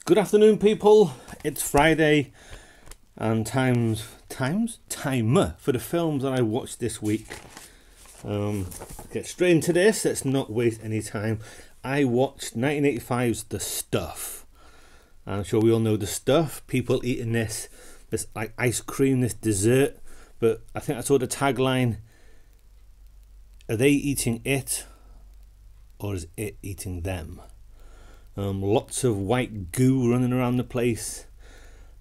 Good afternoon, people. It's Friday, and time for the films that I watched this week. Get straight into this. Let's not waste any time. I watched 1985's The Stuff. I'm sure we all know The Stuff. People eating this like ice cream, this dessert. But I think I saw the tagline: "Are they eating it, or is it eating them?" Lots of white goo running around the place.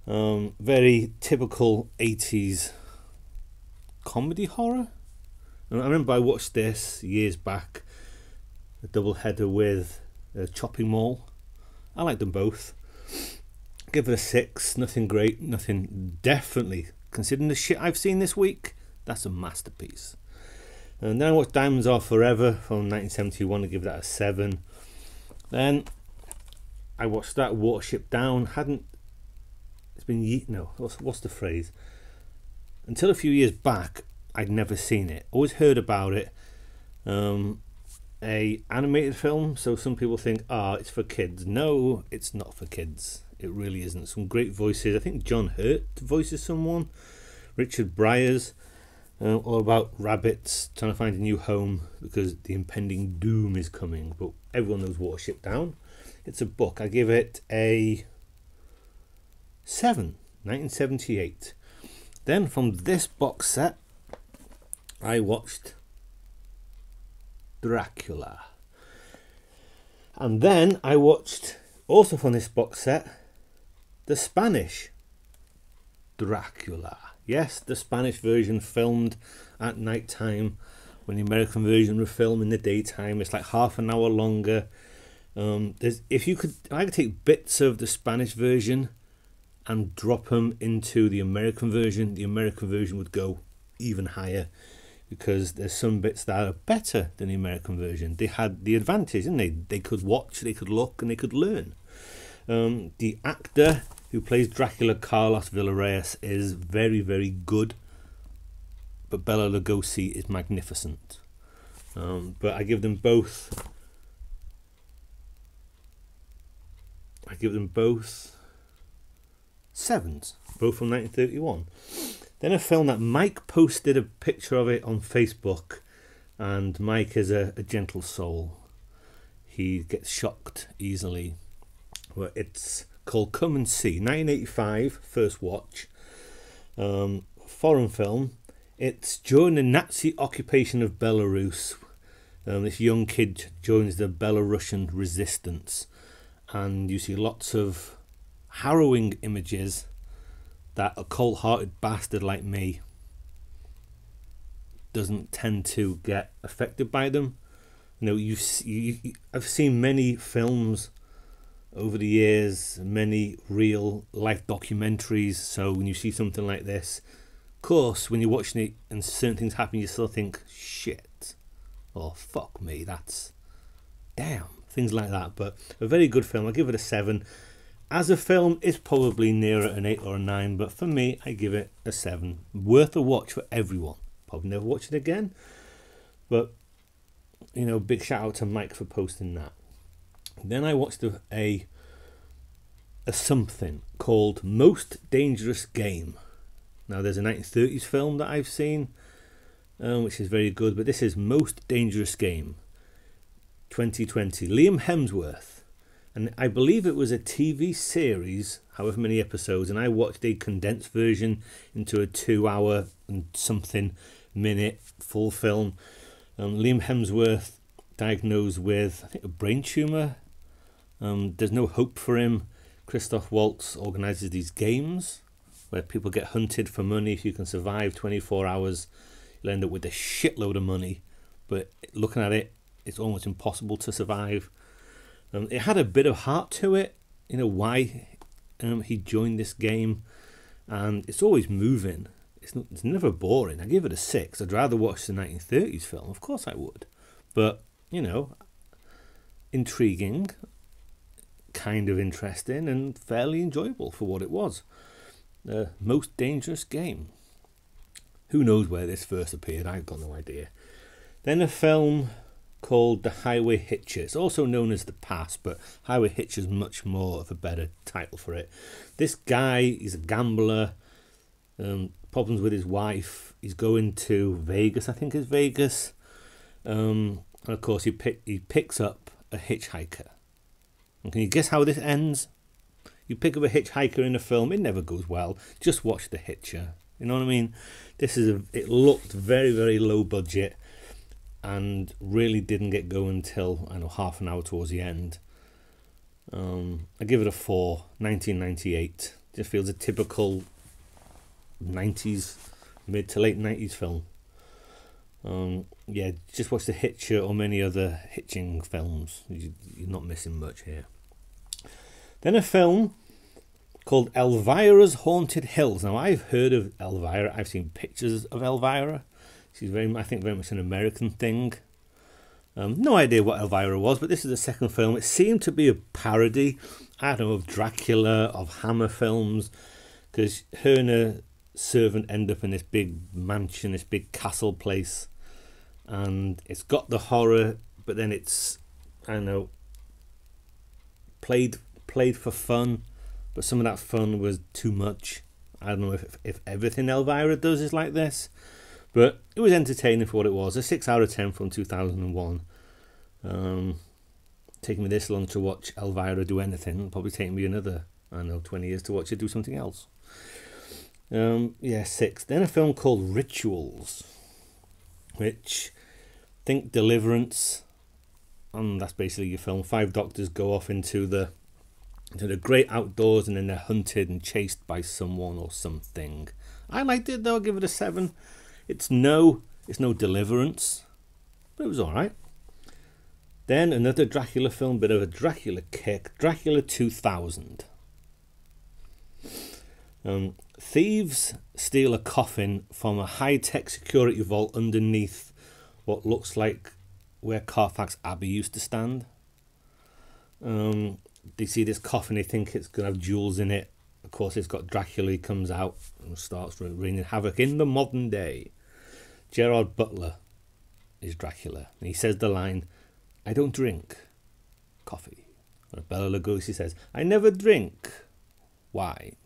Very typical 80s comedy horror. And I remember I watched this years back, a double header with Chopping Mall. I like them both. Give it a 6. Nothing great, nothing, definitely, considering the shit I've seen this week, that's a masterpiece. And then I watched Diamonds Are Forever from 1971 to give that a 7. Then I watched that, Watership Down. What's the phrase? Until a few years back, I'd never seen it. Always heard about it. A animated film, so some people think, it's for kids. No, it's not for kids. It really isn't. Some great voices. I think John Hurt voices someone. Richard Briers. All about rabbits trying to find a new home because the impending doom is coming. But everyone knows Watership Down. It's a book. I give it a 7, 1978. Then from this box set, I watched Dracula. And then I watched, also from this box set, the Spanish Dracula. Yes, the Spanish version filmed at night time when the American version was filmed in the daytime. It's like half an hour longer. I could take bits of the Spanish version and drop them into the American version would go even higher because there's some bits that are better than the American version. They had the advantage, didn't they? They could watch, they could look, and they could learn. The actor who plays Dracula, Carlos Villarreal, is very, very good, but Bela Lugosi is magnificent. But I give them both 7s, both from 1931. Then a film that Mike posted a picture of it on Facebook, and Mike is a gentle soul. He gets shocked easily. Well, it's called Come and See, 1985, first watch. Foreign film. It's during the Nazi occupation of Belarus. This young kid joins the Belarusian resistance, and you see lots of harrowing images that a cold-hearted bastard like me doesn't tend to get affected by them. I've seen many films over the years, many real life documentaries, so when you see something like this, of course, when you're watching it and certain things happen, you still think, shit, or fuck me, that's damn, things like that. But a very good film. I give it a 7. As a film, it's probably nearer an 8 or a 9, but for me, I give it a 7. Worth a watch for everyone. Probably never watch it again, but big shout out to Mike for posting that. Then I watched a something called Most Dangerous Game. Now, there's a 1930s film that I've seen, which is very good, but this is Most Dangerous Game 2020. Liam Hemsworth. And I believe it was a TV series, however many episodes, and I watched a condensed version into a 2-hour and something minute full film. Liam Hemsworth diagnosed with, I think, a brain tumour. There's no hope for him. Christoph Waltz organises these games where people get hunted for money. If you can survive 24 hours, you'll end up with a shitload of money. But looking at it, it's almost impossible to survive. It had a bit of heart to it, why he joined this game, and it's always moving. It's never boring. I give it a 6. I'd rather watch the 1930s film, of course I would, but intriguing, kind of interesting, and fairly enjoyable for what it was. Most Dangerous Game. Who knows where this first appeared? I've got no idea. Then a film called The Highway Hitcher. It's also known as The Pass, but Highway Hitcher is much more of a better title for it. This guy, he's a gambler, problems with his wife. He's going to Vegas, I think it's Vegas. And of course, he picks up a hitchhiker. And can you guess how this ends? You pick up a hitchhiker in a film, it never goes well. Just watch The Hitcher. You know what I mean? It looked very, very low budget and really didn't get going until, I know, half an hour towards the end. I give it a 4, 1998. Just feels a typical 90s, mid to late 90s film. Yeah, just watch The Hitcher or many other hitching films. You're not missing much here. Then a film called Elvira's Haunted Hills. Now, I've heard of Elvira. I've seen pictures of Elvira. She's I think very much an American thing. No idea what Elvira was, but this is the second film. It seemed to be a parody, I don't know, of Dracula, of Hammer films, because her and her servant end up in this big mansion, this big castle place, and it's got the horror, but then it's, I don't know, played for fun, but some of that fun was too much. I don't know if everything Elvira does is like this, but it was entertaining for what it was. A 6 out of 10 from 2001. Taking me this long to watch Elvira do anything, it'll probably take me another, I don't know, 20 years to watch her do something else. Yeah, 6. Then a film called Rituals, which think Deliverance, and that's basically your film. 5 doctors go off into the great outdoors, and then they're hunted and chased by someone or something. I liked it though. I'll give it a 7. It's no Deliverance, but it was all right. Then another Dracula film, bit of a Dracula kick. Dracula 2000. Thieves steal a coffin from a high-tech security vault underneath what looks like where Carfax Abbey used to stand. They see this coffin, they think it's going to have jewels in it. Of course, it's got Dracula. He comes out and starts wreaking havoc in the modern day. Gerard Butler is Dracula, and he says the line, "I don't drink coffee." And Bela Lugosi says, "I never drink wine."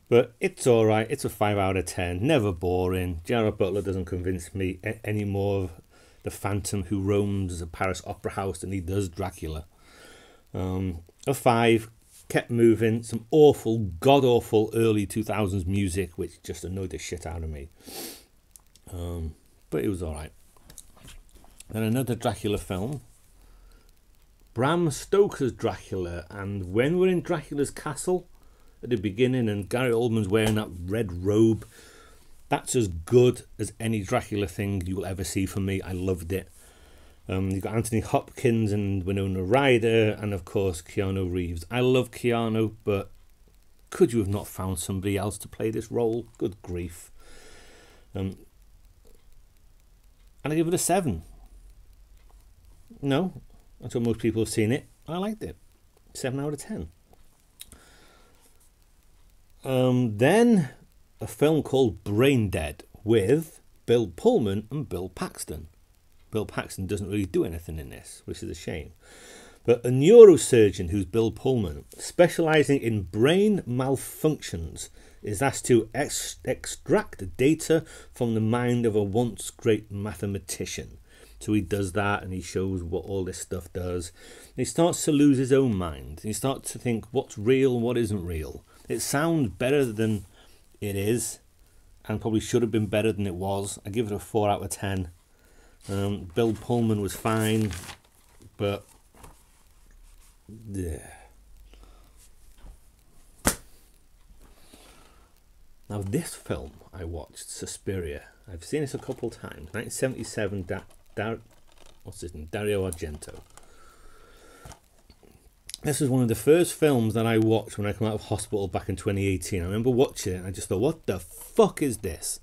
But it's all right. It's a 5 out of 10. Never boring. Gerard Butler doesn't convince me any more of the Phantom who roams a Paris opera house than he does Dracula. A 5. Kept moving. Some awful, god-awful early 2000s music, which just annoyed the shit out of me. But it was all right. Then another Dracula film. Bram Stoker's Dracula. And when we're in Dracula's castle at the beginning and Gary Oldman's wearing that red robe, that's as good as any Dracula thing you'll ever see from me. I loved it. You've got Anthony Hopkins and Winona Ryder, and of course Keanu Reeves. I love Keanu, but could you have not found somebody else to play this role? Good grief. And I give it a 7. No, until most people have seen it. I liked it. 7 out of 10. Then a film called Brain Dead with Bill Pullman and Bill Paxton. Bill Paxton doesn't really do anything in this, which is a shame. But a neurosurgeon who's Bill Pullman, specialising in brain malfunctions, is asked to extract data from the mind of a once great mathematician. So he does that, and he shows what all this stuff does. And he starts to lose his own mind. He starts to think what's real and what isn't real. It sounds better than it is, and probably should have been better than it was. I give it a 4 out of 10. Bill Pullman was fine, but yeah. Now this film I watched, Suspiria. I've seen this a couple times. 1977, what's his name? Dario Argento. This was one of the first films that I watched when I came out of hospital back in 2018. I remember watching it and I just thought, what the fuck is this?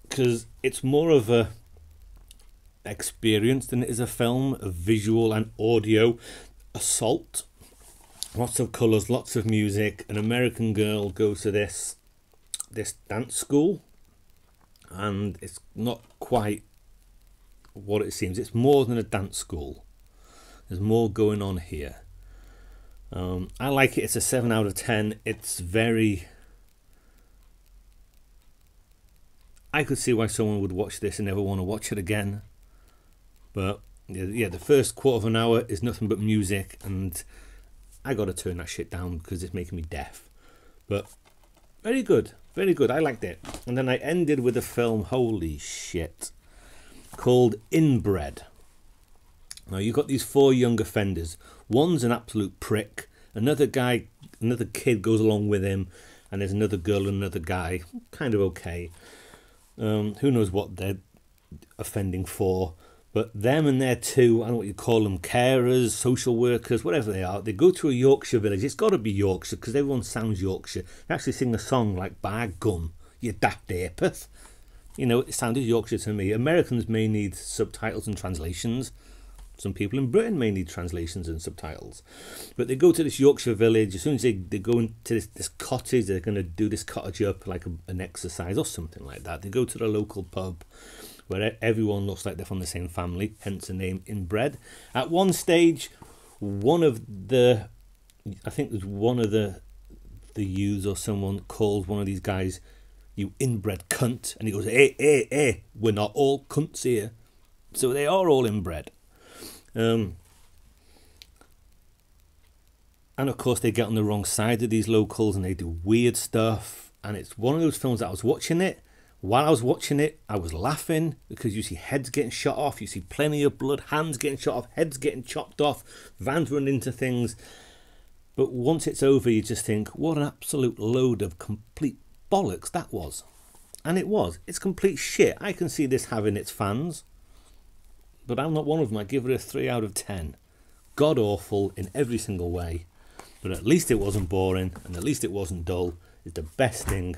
Because it's more of a experience than it is a film, a visual and audio assault. Lots of colours, lots of music. An American girl goes to this dance school, and it's not quite what it seems. It's more than a dance school. There's more going on here. I like it. It's a 7 out of 10. It's very... I could see why someone would watch this and never want to watch it again. But yeah, the first quarter of an hour is nothing but music, and I got to turn that shit down because it's making me deaf. But very good, very good. I liked it. And then I ended with a film, holy shit, called Inbred. Now you've got these 4 young offenders. One's an absolute prick. Another kid goes along with him, and there's another girl and another guy, kind of okay. Who knows what they're offending for, but them and their 2, I don't know what you call them, carers, social workers, whatever they are, they go to a Yorkshire village. It's got to be Yorkshire because everyone sounds Yorkshire. They actually sing a song like "By Gum, you daft apeth." You know, it sounded Yorkshire to me. Americans may need subtitles and translations. Some people in Britain may need translations and subtitles. But they go to this Yorkshire village. As soon as they go into this cottage, they're going to do this cottage up like an exercise or something like that. They go to the local pub where everyone looks like they're from the same family, hence the name Inbred. At one stage, I think there's one of the youths or someone calls one of these guys, "You inbred cunt," and he goes, hey, we're not all cunts here. So they are all inbred. And of course they get on the wrong side of these locals and they do weird stuff, and it's one of those films that I was watching it. While I was watching it, I was laughing because you see heads getting shot off, you see plenty of blood, hands getting shot off, heads getting chopped off, vans running into things. But once it's over, you just think, what an absolute load of complete bollocks that was. And it was. It's complete shit. I can see this having its fans, but I'm not one of them. I give it a 3 out of 10. God awful in every single way. But at least it wasn't boring, and at least it wasn't dull. It's the best thing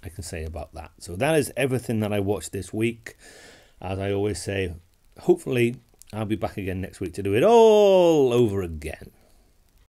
I can say about that. So that is everything that I watched this week. As I always say, hopefully I'll be back again next week to do it all over again.